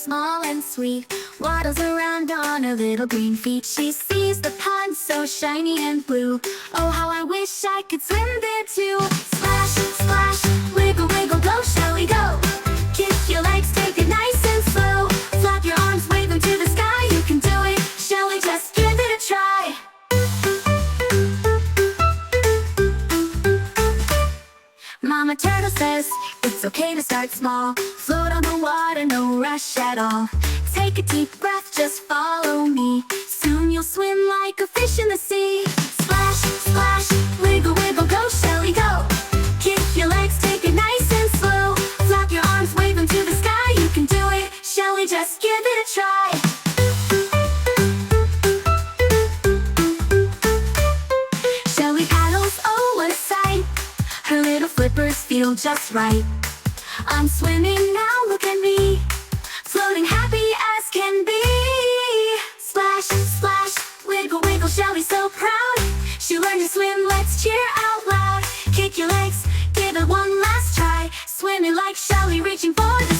small and sweet, waddles around on her little green feet. She sees the pond so shiny and blue. Oh, how I wish I could swim there too. Splash, splash, wiggle, wiggle, go, Shelly, go. Kick your legs, take it nice and slow. Flap your arms, wave them to the sky. You can do it, Shelly, just give it a try. Mama Turtle says it's okay to start small. Float on the water, no rush at all. Take a deep breath, just follow me. Soon you'll swim like a fish in the sea. Splash, splash, wiggle, wiggle, go, Shelly, go. Kick your legs, take it nice and slow. Flap your arms, wave them to the sky. You can do it, Shelly, just give it a try. Shelly paddles, oh what a sight. Her little flippers feel just right. I'm swimming now, look at me, floating happy as can be. Splash, splash, wiggle, wiggle, Shelly's so proud. She learned to swim, let's cheer out loud. Kick your legs, give it one last try. Swimming like Shelly, reaching for the